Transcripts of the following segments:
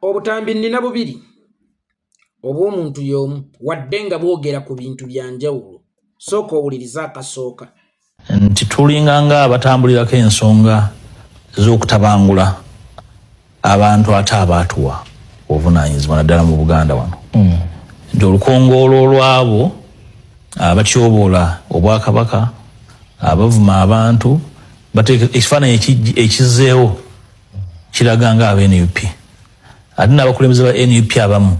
Obutambi nina bubiri obw'omuntu y'omu wadde nga bwogera ku bintu bya njawulo. Sooka owuliriza akasooka. Nti tulinga nga abatambulirako ensonga z'okutabangula abantu ate abaatuwa obuvunaanyizibwa naddala mu Buganda wano. Nti olukongoolo olwabo abatyoboola Obwakabaka abavuma abantu bateeka ekifaananyi ekizzeewo kiraga nga aba NUP ate n'abakulembeze ba NUP abamu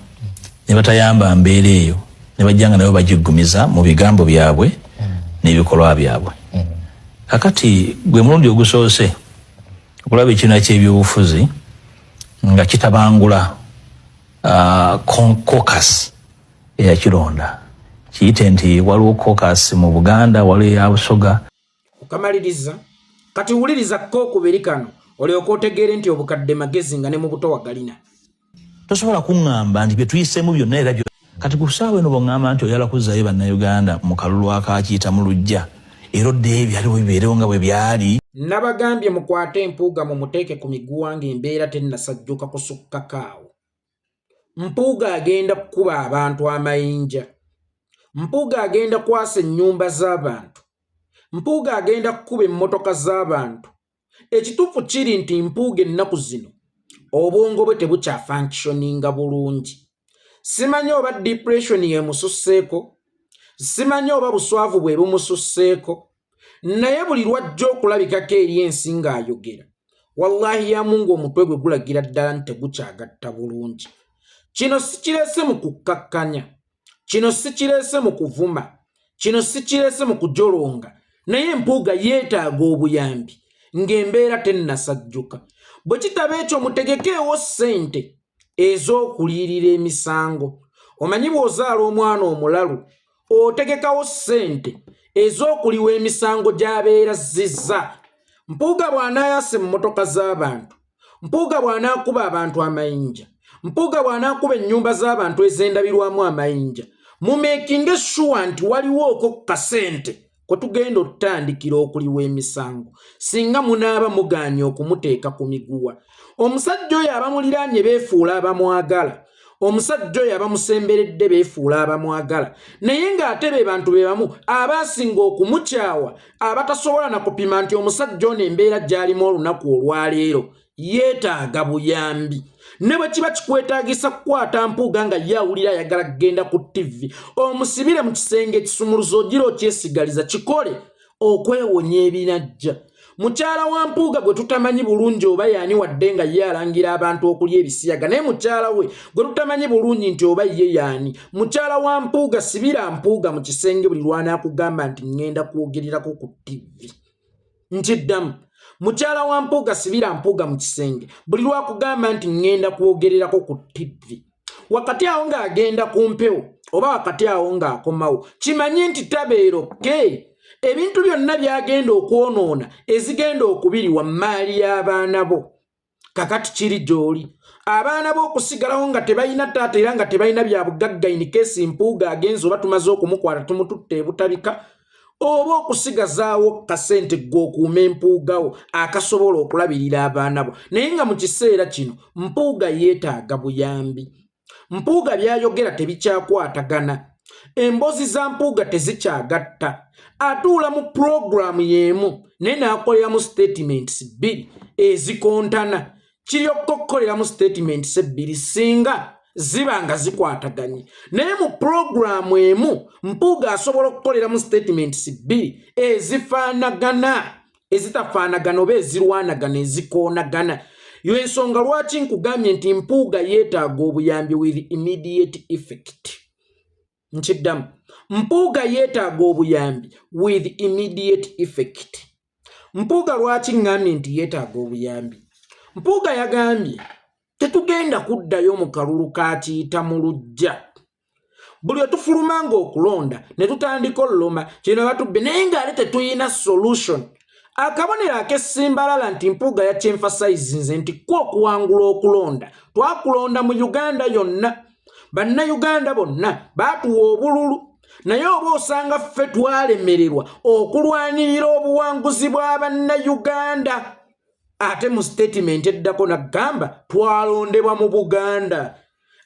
ne batayamba mbeera eyo ne bajja nga nabo bagiggumiza mu bigambo byabwe n'ebikolwa byabwe. Kakati gwe mulundi ogusoose okulaba ekibiina ky'ebyobufuzi nga kitabangula caucus eyakironda kiyite nti waliwo caucus mu Buganda waliwo eya Busoga. Okamaliriza kati wuliriza kookubiri kano olyoka otegeere nti obukadde magezi nga ne mu buto wagalina. Tosobola kuŋŋamba nti bye tuyiseemu byonna era kati ku ssaawa eno bw'oŋŋamba nti oyala kuzzayo bannayuganda mu kalulu akakiyita mu luggya era oddeyo ebyaliwo bibeerewo nga bwe byali. Nabagambye mukwate empuuga mumuteeke ku miguwa ng'embeera tennasajjuka kusukkakaawo. Mpuuga agenda kukuba abantu amayinja. Mpuuga agenda kwasa ennyumba z'abantu. Mpuuga agenda kukuba emmotoka z'abantu. Ekituufu kiri nti mpuuga ennaku zino obwongo bwe tebukyafunctioninga bulungi. Simanyi oba depression yemususseeko, simanyi oba buswavu bwe bumususseeko, naye buli lwajja okulabikako eri ensi ng'ayogera wallahi ya Mungu omutwe gwe gulagira ddala nti tegukyagatta bulungi. Kino si kireese mu kukkakkanya, kino si kireese mu kuvuma, kino si kireese mu kujolonga, naye empuuga yeetaaga obuyambi ng'embeera tennasajjuka. Bwe kitaba ekyo mutegekeewo ssente ez'okuliyirira emisango. Omanyi bw'ozaala omwana omulalu otegekawo ssente ez'okuliwa emisango gy'abeera zizza. Mpuuga bw'anaayasa emmotoka z'abantu, mpuuga bw'anaakuba abantu amayinja, mpuuga bw'anaakuba ennyumba z'abantu ezendabirwamu amayinja, mumeekinge sure nti waliwooko kasente kwe tugenda otutandikira okuliwa emisango singa munaaba mugaanye okumuteeka ku miguwa. Omusajja oyo abamuliraanye beefuula abamwagala, omusajja oyo abamusemberedde beefuula abamwagala, naye ng'ate be bantu be bamu abaasinga okumukyawa abatasobola na kupima nti omusajja ono embeera gy'alimu olunaku olwaleero yeetaaga buyambi. Ne bwe kiba kikwetaagisa kukwata mpuuga nga ye awulira ayagala kugenda ku TV, omusibire mu kisenge ekisumuluzo ogira okyesigaliza kikole okwewonya ebinajja. Mukyala wa mpuuga gwe tutamanyi bulungi oba yaani wadde nga ye alangira abantu okulya ebisiyaga, naye mukyala we gwe tutamanyi bulungi nti oba ye yaani. Mukyala wa mpuuga sibira mpuuga mu kisenge buli lw'anaakugamba nti ngenda kwogererako ku TV. Nkiddamu, mukyala wa mpuuga sibira mpuuga mu kisenge buli lwakugamba nti ngenda kwogererako ku TV. Wakati awo ng'agenda ku mpewo oba wakati awo ng'akomawo, kimanye nti tabeerokke. Ebintu byonna byagenda okwonoona ezigenda okubiriwa maali y'abaana bo. Kakati kiri gy'oli abaana bo okusigalawo nga tebalina taata era nga tebalina bya bugagga in case mpuuga agenze oba tumaze okumukwata tumututte ebutabika, oba okusigazaawo kasente g'okuuma empuugawo akasobola okulabirira abaana bo. Naye nga mu kiseera kino mpuuga yeetaaga buyambi. Mpuuga byayogera tebikyakwatagana, emboozi za mpuuga tezikyagatta. Atuula mu puroguramu y'emu naye n'akoleramu statements bbiri ezikontana. Kiryokka okukoleramu statements ebbiri singa ziba nga zikwataganye, naye mu puroguramu emu mpuuga asobola okukoleramu statements bbiri ezifaanagana, ezitafaanagana oba ezirwanagana, ezikoonagana. Yo ensonga lwaki nkugambye nti mpuuga yeetaaga obuyambi with immediate effect. Nkiddamu, mpuuga yeetaaga obuyambi with immediate effect. Mpuuga lwaki ngambye nti yeetaaga obuyambi? Mpuuga yagambye tetugenda kuddayo mu kalulu kakiyita mu luggya. Buli otufulumanga okulonda ne tutandika oluloma kino batubbe naye ng'ate tetuyina solution. Akabonero ak'essimbalala nti mpuuga yakyenfasize nti kwa okuwangula okulonda twakulonda mu Uganda yonna. Bannayuganda bonna baatuwa obululu, naye oba osanga ffe twalemererwa okulwanirira obuwanguzi bw'Abannayuganda. ate mu statement eddako nagamba twalondebwa mu Buganda,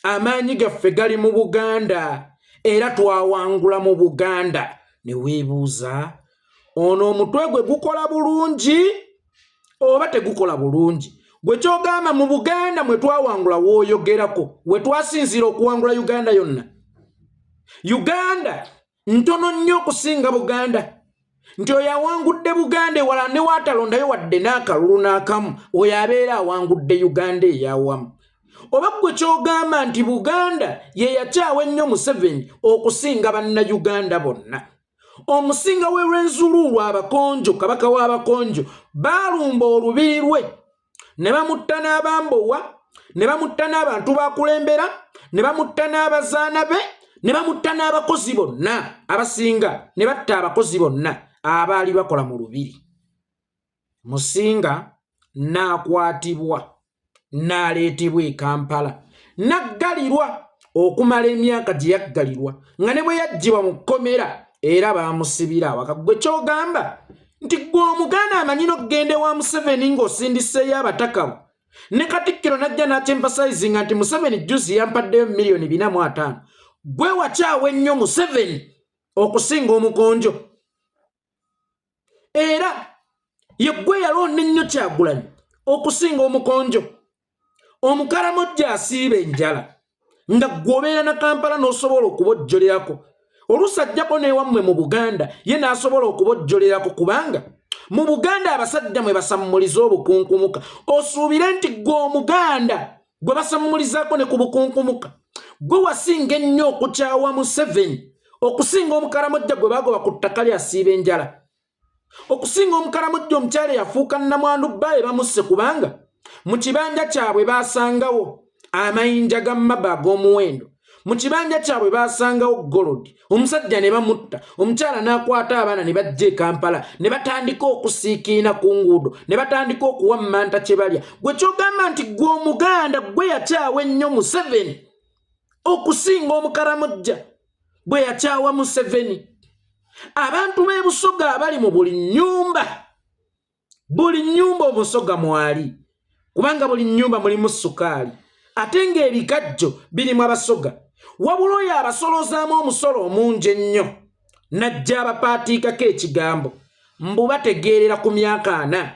amaanyi gaffe gali mu Buganda era twawangula mu Buganda. Ne weebuuza ono omutwe gwe gukola bulungi oba tegukola bulungi? Gwe kyogamba mu Buganda mwe twawangula wooyogerako, we twasinzira okuwangula Uganda yonna. Uganda ntono nnyo okusinga Buganda, nti oyo awangudde Buganda ewala ne waatalondayo wadde n'akalulu n'akamu, oyo abeera awangudde Uganda eyawamu. Oba gwe kyogamba nti Buganda ye yakyawa ennyo Museveni okusinga bannayuganda bonna. Omusinga we Rwenzururu Abakonjo, kabaka w'Abakonjo, baalumba olubiri lwe ne bamutta n'abambowa, ne bamutta n'abantu bakulembera, ne bamutta n'abazaana be, ne bamutta n'abakozi bonna abasinga, ne batta abakozi bonna abaali bakola mu lubiri. Musinga n'akwatibwa n'aleetebwa e Kampala, n'aggalirwa okumala emyaka gye yaggalirwa, nga ne bwe yaggyibwa mu kkomera era baamusibira awaka. Gwe kyogamba nti gwe Omuganda amanyi n'okugenda ewa Museveni ng'osindiseeyo abatakabu, ne Katikkiro n'ajja n'akyemfasayizinga nti Museveni juzi yampaddeyo miliyoni 4.5. Gwe wakyawa ennyo Museveni okusinga Omukonjo, era ye gwe yalonda ennyo Kyagulanyi okusinga Omukonjo. Omukaramojja asiiba enjala nga gwobeera na Kampala n'osobola okubojjolerako. Olusajjako n'ewammwe mu Buganda ye n'asobola okubojjolerako, kubanga mu Buganda abasajja mwe basammuliza obukunkumuka. Osuubire nti gwe Omuganda gwe basammulizaako ne ku bukunkumuka, gwe wasinga ennyo okukyawa Museveni okusinga omukaramojja gwe bagoba ku ttaka lye asiiba enjala, okusinga omukaramojja omukyala yafuuka nnamwandu bbaye bamusse, kubanga mu kibanja kyabwe baasangawo amayinja ga mmaba ag'omuwendo, mu kibanja kyabwe baasangawo golodi. Omusajja ne bamutta, omukyala n'akwata abaana ne bajja e Kampala, ne batandika okusiikiina ku nguudo, ne batandika okuwammanta kye balya. Gwe kyogamba nti gwe Omuganda gwe yakyawa ennyo Museveni okusinga Omukaramojja gwe yakyawa Museveni. Abantu b'e Busoga abali mu buli nnyumba Omusoga mwali, kubanga buli nnyumba mulimu sukaali, ate ng'ebikajjo birimu Abasoga. Wabula oyo abasolozaamu omusolo omungi ennyo n'ajja abapaatiikako ekigambo mbu bategeerera ku myaka 4.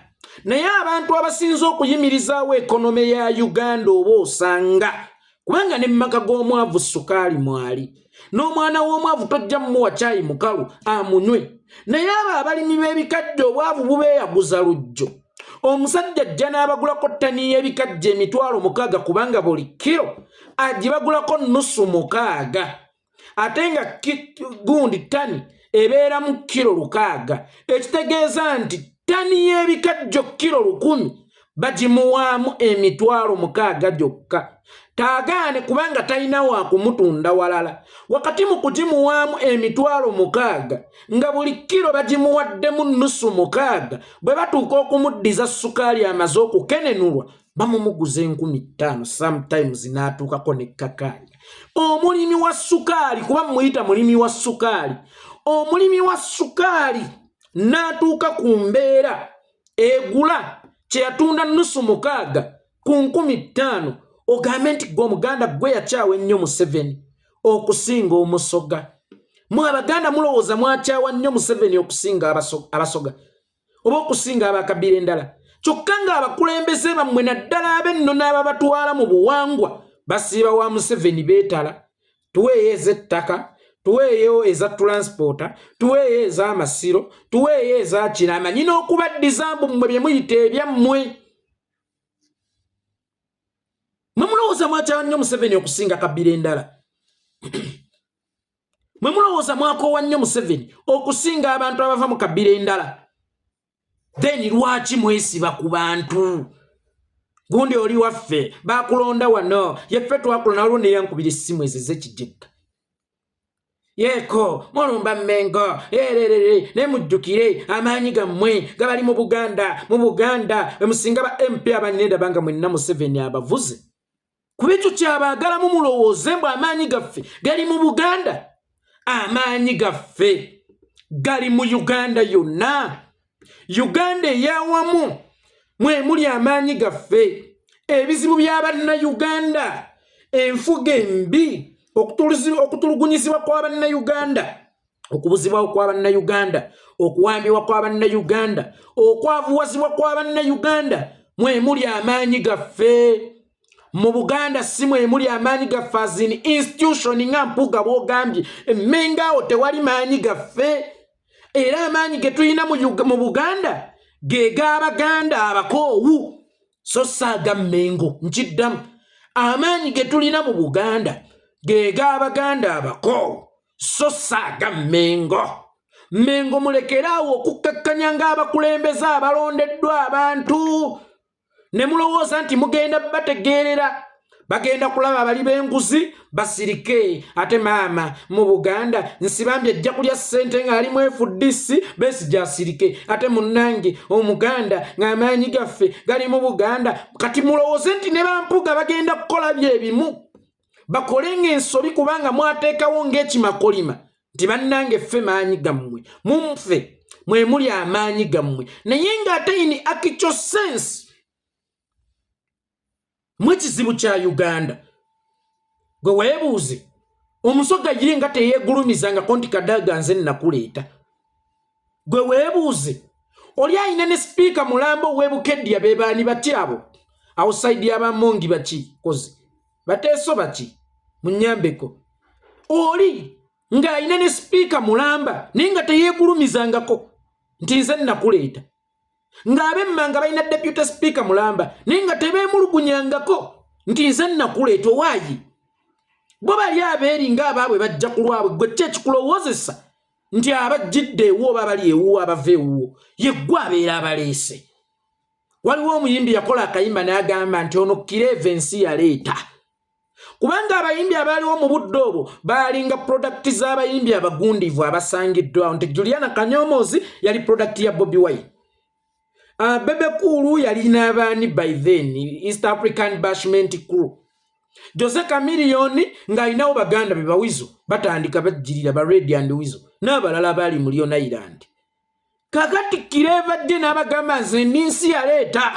Naye abantu abasinza okuyimirizaawo ekonome ya Uganda oba osanga, kubanga ne mmaka g'omwavu sukaali mwali, n'omwana w'omwavu tojja mmuwa caayi mukalu amunywe. Naye abo abalimi b'ebikajjo obwavu bubeeyaguza lujjo. Omusajja ajja n'abagulako ttani y'ebikajjo 60,000, kubanga buli kiro agibagulako nusu 600, ate nga gundi ttani ebeeramu kiro 600. Ekitegeeza nti ttani y'ebikajjo kiro 1000 bagimuwaamu 60,000 gyokka. Taagaane kubanga talina wa kumutunda walala. Wakati mu kugimuwaamu 60,000 nga buli kiro bagimuwaddemu nusu 600, bwe batuuka okumuddiza sukaali amaze okukenenulwa bamumuguza 5,000, sometimes n'atuukako ne kakaali. Omulimi wa sukaali, kuba muyita mulimi wa sukaali, omulimi wa sukaali n'atuuka ku mbeera egula kye yatunda nusu 600 ku 5,000, ogambe nti gwe Omuganda gwe yakyawa ennyo Museveni okusinga Omusoga. Mwe Abaganda mulowooza mwakyawa nnyo Museveni okusinga Abasoga oba okusinga Abakabira endala? Kyokka ng'abakulembeze bammwe naddala ab'enno n'ababatwala mu buwangwa basiiba wa Museveni beetala. Tuweeyo ez'ettaka, tuweeyo eza transporta, tuweeyo ez'amasiro, tuweeyo eza kira. Amanyi n'okubaddiza mbu mmwe bye muyita ebyammwe. Mwe mulowooza mwakyawa nnyo Museveni okusinga Kabira endala? Mwe mulowooza mwakoowa nnyo Museveni okusinga abantu abava mu Kabira endala? Then lwaki mwesiba ku bantu? Gundi oli waffe bakulonda wano, yeffe twakulonda waliwo ne yankubira essimu ezo ez'ekijjegga. Yeeko mulumba Mmengo, ne mujjukire amaanyi gammwe gabali mu Buganda, bwe musinga ba MP abanenda banga mwenna Museveni abavuze. Kuba ekyo kyabaagalamu mulowooze mbu amaanyi gaffe gali mu Buganda. Amaanyi gaffe gali mu Uganda yonna. Uganda eyawamu mwe muli amaanyi gaffe ebizibu by'Abannayuganda enfuga embi okutulugunyizibwa kw'Abannayuganda okubuzibwawo kw'Abannayuganda okuwambibwa kw'Abannayuganda okwavuwazibwa kw'Abannayuganda mwe muli amaanyi gaffe mu Buganda si mwe muli amaanyi gaffe as in institution nga Mpuuga bw'ogambye Mmengo tewali maanyi gaffe era amaanyi ge tulina mu Buganda ge g'Abaganda abakoowu so saaga Mmengo nkiddamu amaanyi ge tulina mu Buganda ge g'Abaganda abakoowu so saaga Mmengo mulekeraawo okukkakkanya ng'abakulembeze abalondeddwa abantu ne mulowooza nti mugenda bategeerera bagenda kulaba abali b'enguzi basirike ate maama mu Buganda nsibambye ajja kulya ssente ng'ali mu FDC Besigye asirike ate munnange Omuganda ng'amaanyi gaffe gali mu Buganda kati mulowooze nti ne Bampuuga bagenda kukola byebimu bakole ng'ensobi kubanga mwateekawo ng'ekimakolima nti bannange ffe maanyi gammwe mumfe mwe muli amaanyi gammwe naye ng'ate in actual sense mwe kizibu kya Uganda gwe weebuuze omusoga yiri nga teyeegulumizangako nti Kadaga nze nakuleeta gwe weebuuze oli ayina ne sipiika Mulambo w'Ebukedya be baani bati abo outside y'Abamongi baki kozi bateeso baki munyambeko oli ng'ayina ne sipiika Mulamba naye nga teyeegulumizangako nti nze nakuleeta ng'ab'Emmanga balina deputy speaker Mulamba naye nga tebeemulugunyangako nti nze nakuleeta owaayi bo bali abeeri ng'abaabwe bajja ku lwabwe gwe ki ekikulowoozesa nti abajjidde ewuwo oba bali ewuwo abava ewuwo ye ggwe abeera abaleese waliwo omuyimbi yakola akayimba n'agamba nti ono Kireve ensi yaleeta kubanga abayimbi abaaliwo mu budde obwo baalinga product z'abayimbi abagundivu abasangiddwawo nti Juliana Kanyomozi yali product ya Bobi Wine Bebe Cool yali n'abaani by then East African Bashment Crew Jose Chameleone ng'alinawo baganda be bawizo batandika bajjirira ba Red and Wizo n'abalala baali mu Lion Island kakati Kirevadde n'abagamba nze n'ensi yaleeta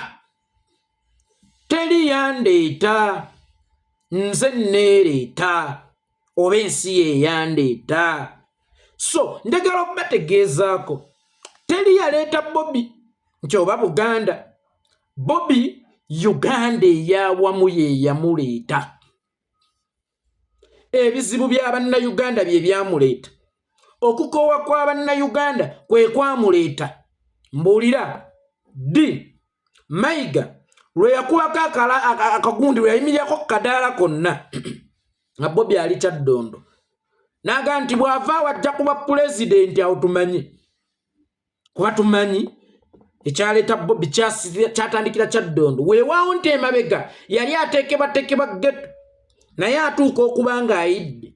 teri yandeeta nze neereeta oba ensi ye yandeeta so ndagala okubategeezaako teri yaleeta Bobby nti oba Buganda Bobby Uganda eyawamu ye yamuleeta ebizibu by'Abannayuganda bye byamuleeta okukoowa kw'Abannayuganda kwe kwamuleeta mbuulira Mayiga lwe yakubako akagundi lwe yayimirirako kadaala konna nga Bobby ali Kyaddondo n'agamba nti bw'ava wajja kuba pulezidenti awo tumanyi kuba tumanyi ekyaleeta Bobby kyatandikira Kyaddondo weewaawo nti emabega yali ateekebwateekebwa ghetto naye atuuka okuba ng'ayidde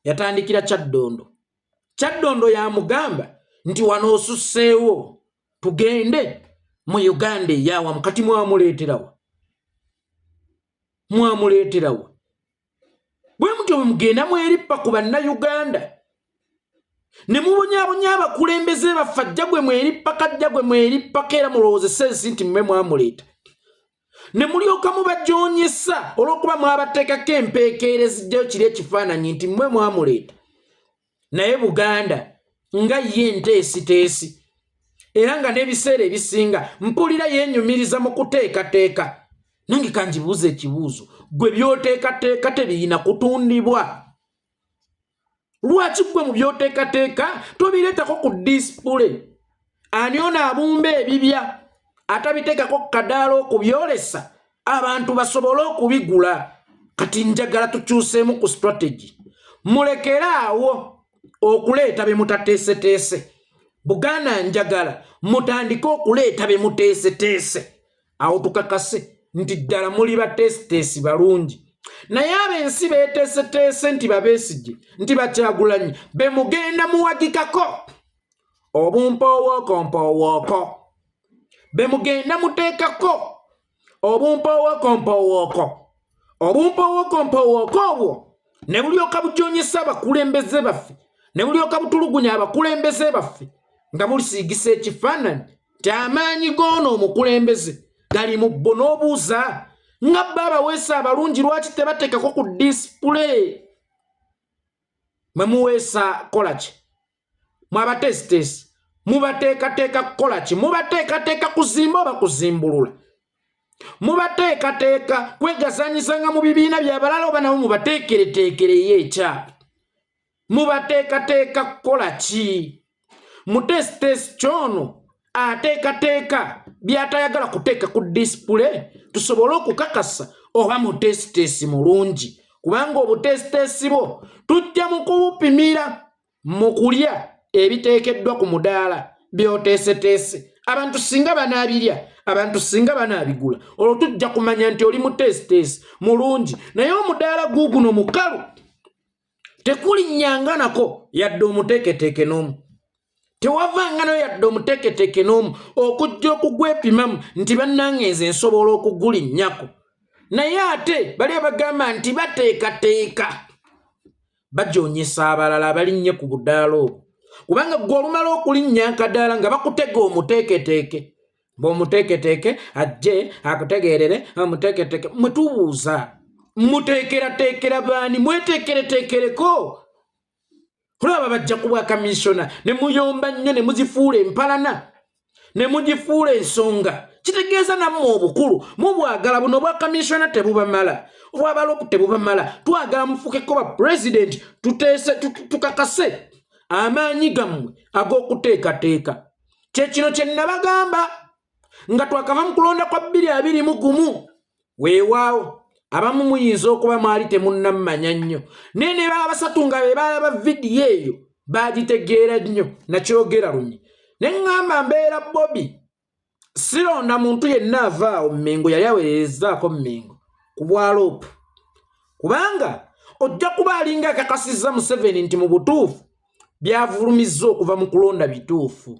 yatandikira Kyaddondo yamugamba nti wano osusseewo tugende mu Uganda eyawamu kati mwamuleeterawa bwe mutyo bwe mugenda mwerippa ku Bannayuganda ne mubonyaabonya abakulembeze baffe ajja gwe mwerippa kajja gwe mwerippa era mulowooze sensi nti mmwe mwamuleeta ne mulyoka mubajoonyesa olw'okuba mwabateekako empeekeera ezijjayo kiri ekifaananyi nti mmwe mwamuleeta naye Buganda nga ye nteesiteesi era nga n'ebiseera ebisinga mpulira yeenyumiriza mu kuteekateeka nange kanjibuuza ekibuuzo gwe by'oteekateeka tebiyina kutundibwa lwaki gwe mu by'oteekateeka tobireetako ku disipule ani ono abumba ebibya atabiteekako kadaala okubyolesa abantu basobole okubigula kati njagala tukyuseemu ku strategy mulekeraawo okuleeta be mutateeseteese Buganda njagala mutandike okuleeta be muteeseteese awo tukakase nti ddala muli bateeseteesi balungi naye ab'ensi beeteeseteese nti babeesigye nti Bakyagulanyi be mugenda muwagikako obumpoowooko be mugenda muteekako obumpoowooko obwo ne bulyoka bujoonyesa abakulembeze baffe ne bulyoka butulugunya abakulembeze baffe nga bulisiigisa ekifaananyi kyamaanyi goono omukulembeze gali mu bbo n'obuuza nga baba weesa abalungi lwaki tebateekako ku display mwe muweesa kola ki mwabatesitesi mubateekateeka kukola ki mubateekateeka kuzimba oba kuzimbulula mubateekateeka kwegazanyisanga mu bibiina byabalala oba nabo mubateekereteekereyo ekyapa mubateekateeka kukola ki mutesitesi kyono ateekateeka byatayagala kuteeka ku display tusobole okukakasa oba mutesitesi mulungi kubanga obutesitesi bwo tujja mu kubupimira mu kulya ebiteekeddwa ku mudaala byoteeseteese abantu singa banaabirya abantu singa banaabigula olwo tujja kumanya nti oli mutesitesi mulungi naye omudaala guuguno mukalu tekuli nnyanga nako yadde omuteeketeeke n'omu tewavanga nayo yadde omuteeketeeke n'omu okujja okugwepimamu nti bannange nsobola okugulinnyako naye ate bali abagamba nti bateekateeka bajoonyesa abalala abalinnye ku budaala obwo kubanga gwe olumala okulinnya akadaala nga bakutega omuteeketeeke bw'omuteeketeeke ajje akutegeerere omuteeketeeke mwetubuuza muteekerateekera baani mweteekereteekereko olaba bajja kubwa kamisona ne muyomba nnyo ne muzifuula empalana ne mugifuula ensonga kitegeeza nammwe obukulu mubwagala buno bwa kamisona tebubamala obwabalopu tebubamala twagala mufukeko ba pulezidenti tuteese tukakase amaanyi gammwe ag'okuteekateeka kyekino kye nabagamba nga twakava mu kulonda kwa 2021 weewaawo abamu muyinza okuba mwali temunnamanya nnyo naye ne baba basatu nga be balaba vidiyo eyo bagitegeera nnyo nakyogera lunyi ne ŋŋamba mbeera Bobi sironda muntu yenna avaawo Mmengo yali aweerezaako Mmengo ku bwalopu kubanga ojja kuba alinga akakasizza Museveni nti mu butuufu byavulumizza okuva mu kulonda bituufu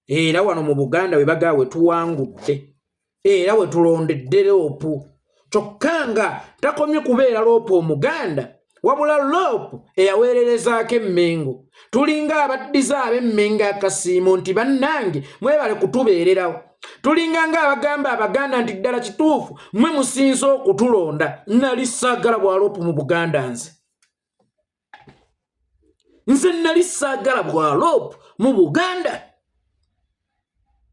era wano mu Buganda we bagaa we tuwangudde era we tulondedde loopu kyokka nga takomye kubeera loopu Omuganda wabula loopu eyaweererezaako Mmengo tulinga abaddiza ab'Emmengo akasiimo nti bannange mwebale kutubeererawo tulinga nga abagamba Abaganda nti ddala kituufu mwe musinze okutulonda nali saagala bwaloopu mu Buganda nze nali saagala bwaloopu mu Buganda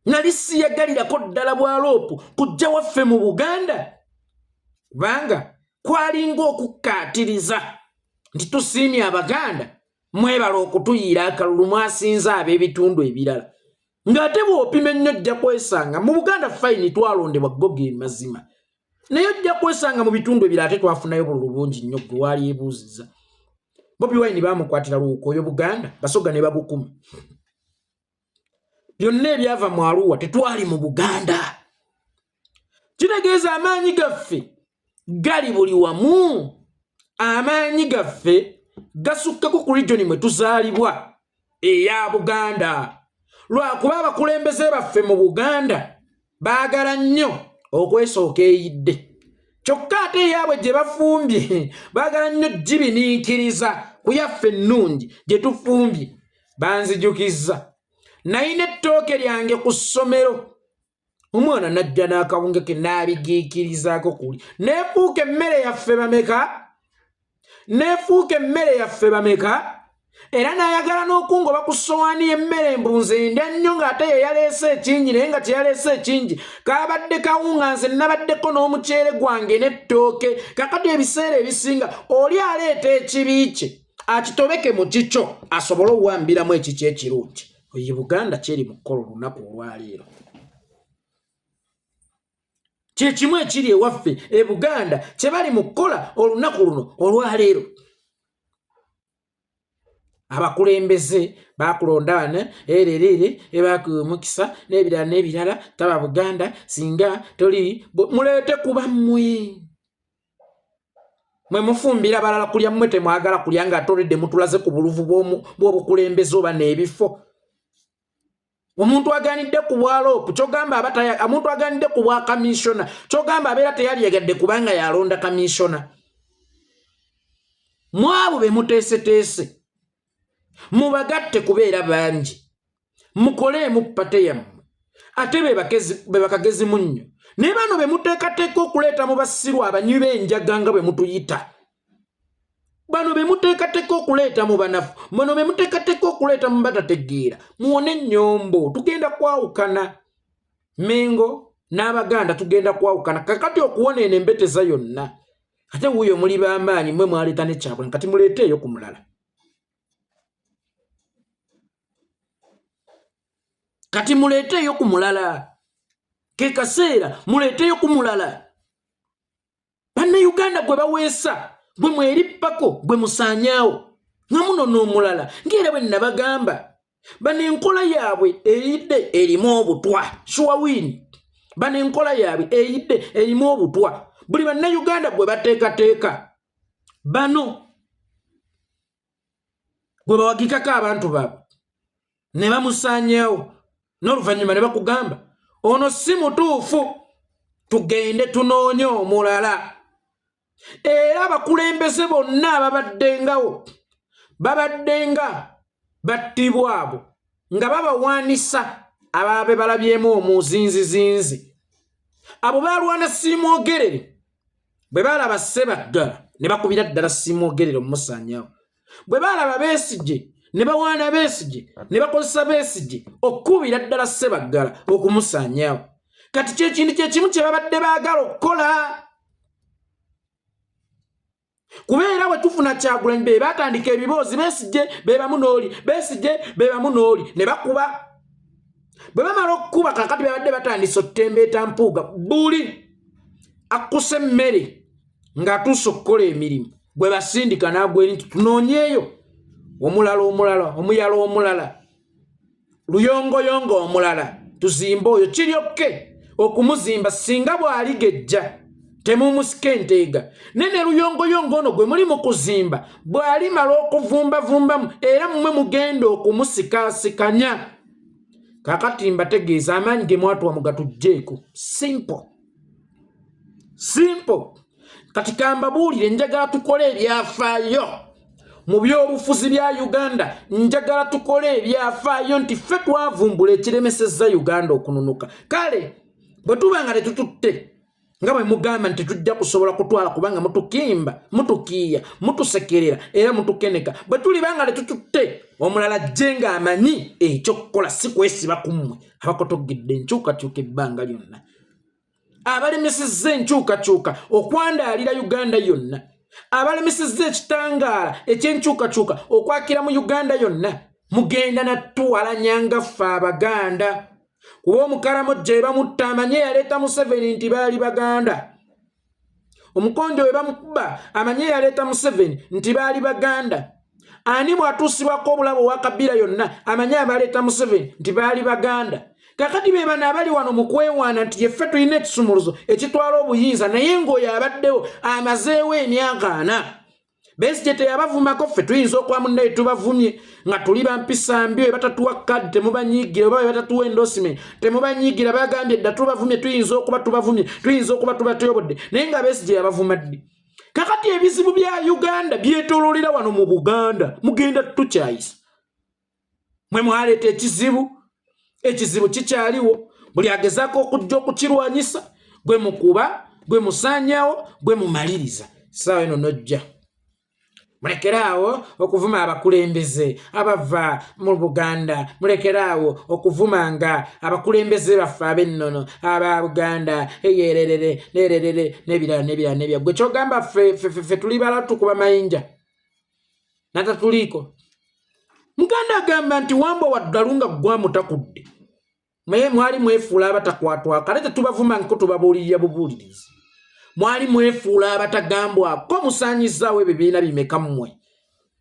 nali siyagalirako ddala bwaloopu kujja waffe mu Buganda kubanga kwalinga okukkaatiriza nti tusiimye Abaganda mwebala okutuyiira akalulu mwasinza ab'ebitundu ebirala ng'ate bw'opima ennyo ojja kwesanga mu Buganda fayini twalondebwa gogo mazima naye ojja kwesanga mu bitundu ebirala ate twafunayo bululu bungi nnyo gwe waali ebuuziza Bobi Wine baamukwatira Luukoyo Buganda basoga ne babukuma byonna ebyava mu Arua tetwali mu Buganda kitegeeza amaanyi gaffe gali buli wamu amaanyi gaffe gasukkako ku regioni mwe tuzaalibwa eya Buganda lwakuba abakulembeze baffe mu Buganda baagala nnyo okwesooka eyidde kyokka ate eyaabwe gye bafumbye baagala nnyo gibiniikiriza ku yaffe ennungi gye tufumbye banzijukizza nayina ettooke lyange ku ssomero omwana najja n'akawunga ke n'abigiikirizaako kuli neefuuka emmere yaffe bameka era n'ayagala n'okungoba ku ssowaani y'emmere embunze ndya nnyo ng'ate ye yaleese ekingi naye nga kyeyaleese ekingi kaabadde kawunga nze nabaddeko n'omuceere gwange n'ettooke kakati ebiseera ebisinga oli aleeta ekibi kye akitobeke mu kikyo asobole okuwambiramu ekiki ekirungi oyo Buganda kyeri mu kukola olunaku olwaleero kyekimu ekiri ewaffe e Buganda kye bali mu kukola olunaku luno olwaleero abakulembeze bakulonda bana ererere ebakuwa omukisa n'ebirala taba Buganda singa toli muleete kuba mmwe mwe mufumbira balala kulya mmwe temwagala kulya nga atoledde mutulaze ku buluvu bw'obukulembeze oba n'ebifo omuntu aganidde ku bwaloopu kyogamba omuntu aganidde ku bwa kamisona kyogamba abeera teyalyegadde kubanga yalonda kamisona mwabo be muteeseteese mubagatte kubeera bangi mukoleemu pate yammwe ate be bakagezi munnyo ne bano be muteekateeka okuleeta mu basiru abanywi b'enjaga nga bwe mutuyita bano be muteekateeka okuleeta mu banafu bano be muteekateeka okuleeta mu batategeera muwone ennyombo tugenda kwawukana Mengo n'Abaganda tugenda kwawukana kakati okuwona eno embeteza yonna ate wuuyo muli b'amaanyi mmwe mwaleeta ne Kyagulanyi kati muleeteeyo ku mulala kati muleeteeyo ku mulala ke kaseera muleeteeyo ku mulala Bannayuganda gwe baweesa gwe mwerippako gwe musaanyaawo nga muno n'omulala ng'era bwe nabagamba bano enkola yaabwe eyidde erimu obutwa shuwawini bano enkola yaabwe eyidde erimu obutwa buli Bannayuganda gwe bateekateeka bano gwe bawagikako abantu baabwe ne bamusaanyaawo n'oluvannyuma ne bakugamba ono si mutuufu tugende tunoonye omulala era abakulembeze bonna ababaddengawo babaddenga battibwa abo nga babawaanisa ababe balabyemu omuzinzizinzi abo balwana Siimwogerere bwe balaba Ssebaggala ne bakubira ddala Siimwogerere omumusaanyaawo bwe balaba Besigye ne bawaana Besigye ne bakozesa Besigye okubira ddala Ssebaggala okumusaanyaawo kati kyekintu kyekimu kye babadde baagala okukola kubeera bwe tufuna Kyagulanyi be batandika ebiboozi Besigye be bamu n'oli Besigye be bamu n'oli ne bakuba bwe bamala okukuba kakati babadde batandise okutembeeta mpuuga buli akkuse emmere ng'atuuse okukola emirimu gwe basindika n'agweri nti tunoonyeeyo omulala omuyala omulala luyongoyongo omulala tuzimbe oyo kiryokke okumuzimba singa bw'aligejja temumusika enteega nene luyongoyongo ono gwe muli mu kuzimba bw'alimala okuvumbavumbamu era mmwe mugenda okumusikasikanya kakati mbategeeza amaanyi ge mwatuwa mugatugjeeko simple kati kambabuulire njagala tukole ebyafaayo mu by'obufuzi bya Uganda njagala tukole ebyafaayo nti ffe twavumbula ekiremesezza Uganda okununuka kale bwe tuba nga tetututte nga bwe mugamba nti tujja kusobola kutwala kubanga mutukimba mutukiya mutusekerera era mutukeneka bwe tuli banga tetututte omulala jenga amanyi ekyokukola si kwesiba ku mmwe abakotogedde enkyukakyuka ebbanga lyonna abalemesezza enkyukakyuka okwandaalira Uganda yonna abalemesezza ekitangaala ekyenkyukakyuka okwakira mu Uganda yonna mugenda nattuwalanya nga ffe Abaganda kuba Omukaramojja we bamutta amanye yaleeta Museveni nti baali Baganda Omukonjo we bamukuba amanye yaleeta Museveni nti baali Baganda ani bw'atuusibwako obulabo wa Kabila yonna amanye abaleeta Museveni nti baali Baganda kakati be bano abali wano mu kwewaana nti yeffe tulina ekisumuluzo ekitwala obuyinza naye ng'oyo abaddewo amazeewo emyaka 4 Besigye teyabavumako ffe tuyinza okuba munnaye tubavumye nga tuli bampisa mbi we batatuwa kadi temubanyiigira oba we batatuwa endorsement temubanyiigira bagambye dda tubavumye tuyinza okuba tubavumye tuyinza okuba tubatuyobodde naye nga Besigye yabavuma ddi kakati ebizibu bya Uganda byetooloolera wano mu Buganda mugenda tukyayisa mwe mwaleeta ekizibu kikyaliwo buli agezaako okujja okukirwanyisa gwe mukuba gwe musaanyaawo gwe mumaliriza ssaawa eno nojja mulekeraawo okuvuma abakulembeze abava mu Buganda mulekeraawo okuvumanga abakulembeze baffe ab'ennono aba Buganda eyererere nererere nebirala gwe kyogamba ffe tuli bala tukuba mayinja natatuliiko Muganda agamba nti wamba waddalunga gwa mutakudde mwali mwefuula abatakwatwa kale tetubavuma nko tubabuulirira bubuulirizi mwali mwefuula abatagambwako musaanyizaawo ebibiina bimeka mmwe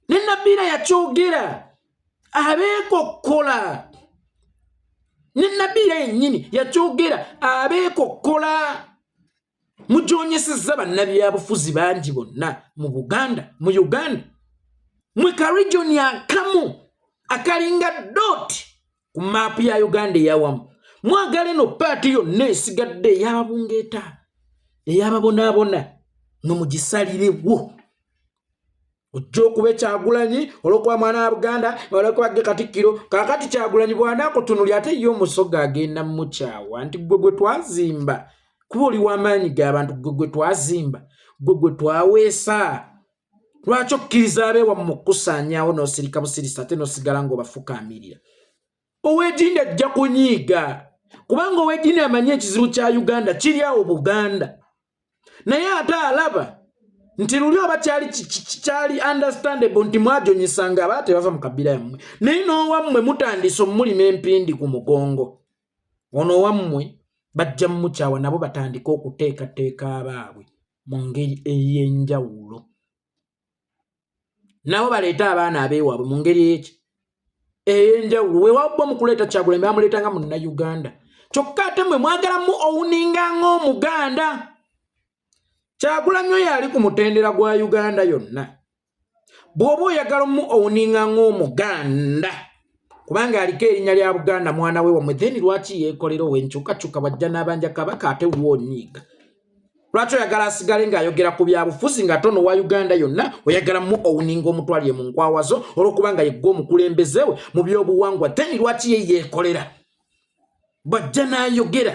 ne Nabiira yakyogera abeekokkola ne Nabiira yennyini yakyogera abeekokkola mugyonyesezza bannabyabufuzi bangi bonna mu Buganda mu Uganda mwe ka region akamu akalinga doti ku maapu ya Uganda eyawamu mwagala eno paati yonna esigadde ey'ababungeeta ey'ababonaabona nomugisalirewo ojjo kuba Kyagulanyi olwokuba mwana wa Buganda olwokuba Katikkiro kakati Kyagulanyi bw'anaakutunulya ate ye omusoga agenda mukyawa nti gwe twazimba kuba oli w'amaanyi g'abantu gwe twazimba gwe twaweesa lwaki okkiriza abeewammwe mu kukusaanyaawo n'osirika busirisa ate n'osigala ng'obafukaamirira. Ow'eddiini ajja kunyiiga kubanga ow'eddiini amanyi ekizibu kya Uganda kiri awo Buganda naye ate alaba nti luli oba kyali understandable nti mwajonyesanga aba tebava mu kabira yammwe naye n'owammwe mutandise omulima empindi ku mugongo ono owammwe bajja mukyawa nabo batandika okuteekateeka abaabwe mu ngeri ey'enjawulo nabo baleeta abaana abeewaabwe mu ngeri eki ey'enjawulo weewabba mu kuleeta Kyagulanyi bamuleetanga Munnayuganda kyokka ate mmwe mwagalamu owuninga ng'Omuganda. Kyagulanyi oyo ali ku mutendera gwa Uganda yonna bw'oba oyagala owuninga ng'Omuganda kubanga aliko erinnya lya Buganda mwana we wamwe then lwaki yeekolera ow'enkyukakyuka bajja n'abanja kabaka ate wonyiiga lwaki oyagala asigale ng'ayogera ku byabufuzi nga tono wa Uganda yonna oyagalamu owuninga omutwalire mu nkwawazo olw'okubanga yegga omukulembeze we mu byobuwangwa then lwaki ye yeekolera bajja n'ayogera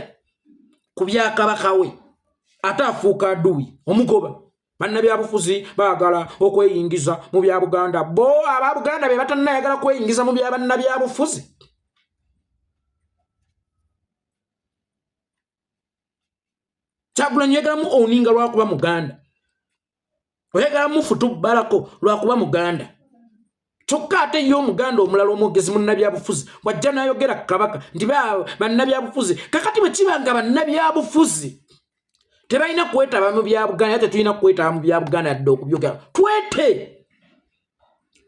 ku byakabaka we ate afuuka aduuyi omugoba. Bannabyabufuzi baagala okweyingiza mu bya Buganda bo aba Buganda be batannayagala kweyingiza mu bya bannabyabufuzi. Kyagulanyi oyagalamu owuninga lwakuba Muganda oyagalamu Futubalako lwakuba Muganda kyokka ate ye Omuganda omulala omwogezi munnabyabufuzi wajja n'ayogera kabaka nti bannabyabufuzi kakati bwe kibanga bannabyabufuzi tebalina kwetaba mu bya Buganda ate tulina kwetaba mu bya Buganda yadde okubyogera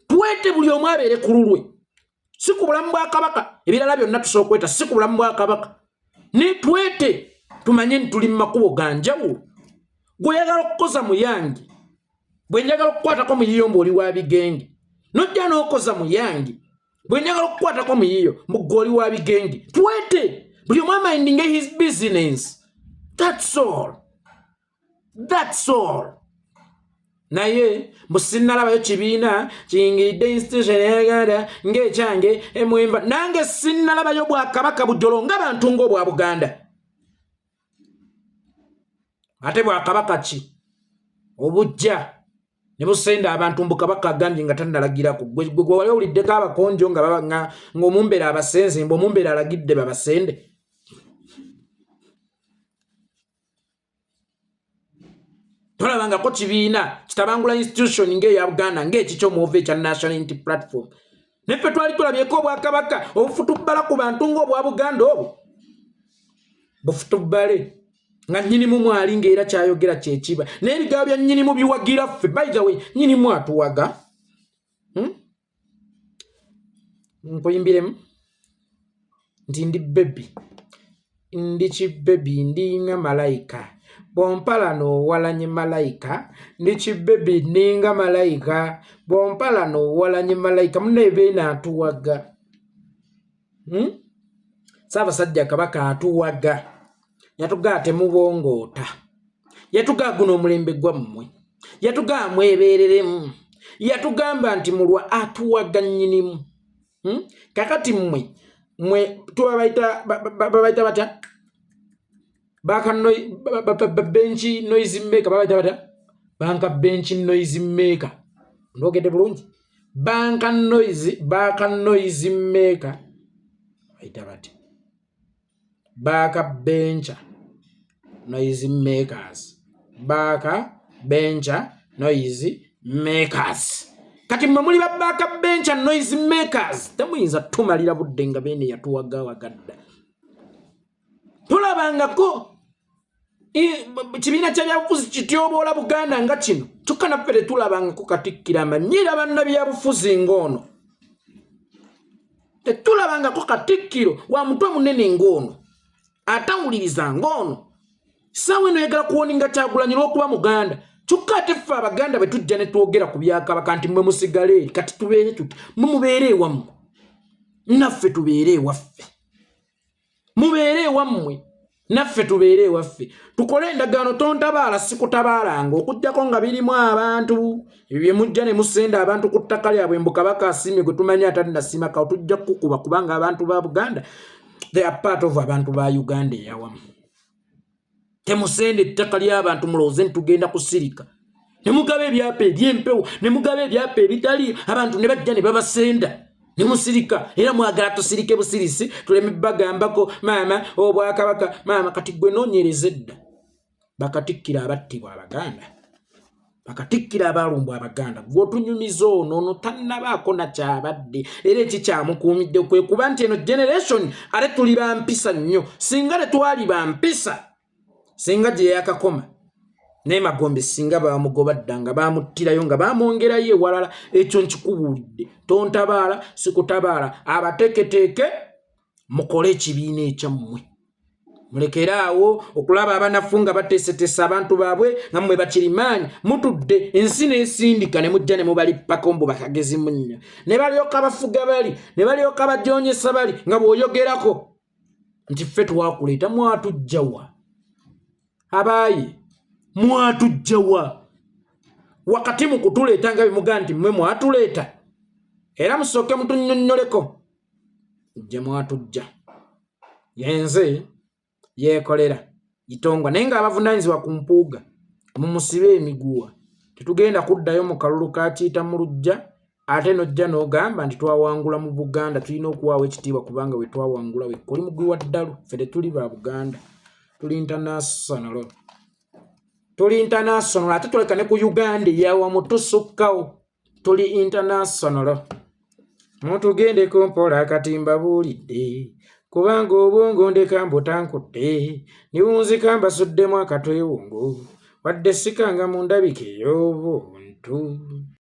twete buli omu abeere ku lulwe si ku bulamu bwa kabaka ebirala byonna tusobola okweta si ku bulamu bwa kabaka ne twete tumanye nti tuli mu makubo ga njawulo. Gwe oyagala okukoza muyange bwe njagala okukwatako mu yiyo mbu oli wa bigenge nojja n'okoza muyange bwe njagala okukwatako mu yiyo mbu gwe oli wa bigenge twete buli omu amindinge his business. That's all. Naye musinnalabayo kibiina kiyingiridde institution ya Uganda ng'ekyange emwemba nange sinnalabayo bwakabaka bujjolo ng'abantu ng'obwa Buganda. Ate bwakabaka ki obujja ne busenda abantu mbu kabaka agambye nga tannalagirako gwe wali owuliddeko abakonjo ng'omumbeera abasenze mbu omumbeera alagidde babasende. Tolabangako kibiina kitabangula institution ng'eya Buganda ng'ekikyo muove ekya National Unity Platform neffe twali tulabyeko obwakabaka obufutubbala ku bantu ng'obwa Buganda obwo bufutubbale nga nnyinimu mwali ng'era kyayogera kyekiba n'ebigambo bya nnyinimu biwagira ffe by the way nnyinimu atuwaga nkuyimbiremu nti ndi bebi ndi kibebi ndinga malayika bompala n'owalanye malayika ndi kibebi ninga malayika bompala n'owalanye malayika muneebeena atuwaga Ssaabasajja Kabaka atuwaga yatugaa temubongoota yatugaa guno omulembe gwammwe yatugaa mwebeereremu yatugamba nti mulwa atuwaga nnyinimu. Kakati mmwe tubabayita batya benchi noise maker babayita batya banka bench noise maker ndogedde bulungi baka noise maker bayita batya baka bencha noise makers baka bencha noise makers. Kati mmwe muli baka bencha noise makers temuyinza tumalira budde nga bene yatuwaga wagadda. Tulabangako kibiina ky'ebyabufuzi kityoboola Buganda nga kino kyokka naffe tetulabangako Katikkiro amanyira bannabyabufuzi ng'ono tetulabangako Katikkiro wa mutwe munene ng'ono atawuliriza ng'ono ssaawa eno yagala kuwoninga Kyagulanyi lw'okuba Muganda kyokka ate ffe Abaganda bwe tujja ne twogera ku byakabaka nti mmwe musigale eri kati tubeere tuti mubeere ewammwe naffe tubeere ewaffe mubeere ewammwe naffe tubeere ewaffe tukole endagaano tontabaala sikutabalanga okujjako nga birimu abantu bye mujja ne musenda abantu ku ttaka lyabwe mbu kabaka asimye gwe tumanyi atali nasima kawo tujja kukuba kubanga abantu ba Buganda they are part of abantu ba Uganda eyawamu temusende ettaka ly'abantu mulowooze ntugenda kusirika ne mugaba ebyapa eby'empewo ne mugaba ebyapa ebitali abantu ne bajja ne babasenda ne musirika era mwagala tusirike busirisi tuleme bagambako maama obwakabaka maama kati gwe noonyereza edda bakatikkira abattibwa Abaganda bakatikkira abalumbwa Abaganda gwotunyumiza ono tannabaako nakyabadde era ekikyamukuumidde kwe kuba nti eno generation ate tuli bampisa nnyo singa tetwali bampisa singa gye yakakoma naye Magombe singa bamugoba ddanga bamuttirayo nga bamwongerayo ewalala ekyo nkikubuulidde tontabaala sikutabaala abateeketeeke mukole ekibiina ekyammwe mulekeraawo okulaba abanafu nga bateeseteesa abantu baabwe nga mmwe bakirimaanyi mutudde ensi n'esindika ne mujja ne mubalippako mbu bakagezi munnya ne balyoka bafuga bali ne balyoka bajoonyesa bali nga bw'oyogerako nti ffe twakuleeta mwatujjawa abaayi mwatujjawa wakati mu kutuleeta nga bimugaa nti mmwe mwatuleeta era musooke mutunnyonnyoleko gye mwatujja yenze yeekolera itongwa naye nga abavunaanyizibwa ku mpuuga mumusibe emiguwa tetugenda kuddayo mu kalulu kakiyita mu lujja ate nojja n'ogamba nti twawangula mu Buganda tulina okuwaawo ekitiibwa kubanga we twawangula we kuli mugwi wa ddalu ffe tetuli ba Buganda tuli international ate tuleka ne ku Uganda eyawamu tusukkawo tuli international mutugendeko mpola akatimba buulidde kubanga obwongo ndeka mbutankutte niwunzika mbasuddemu akatwewungu wadde sikanga mu ndabika ey'obuntu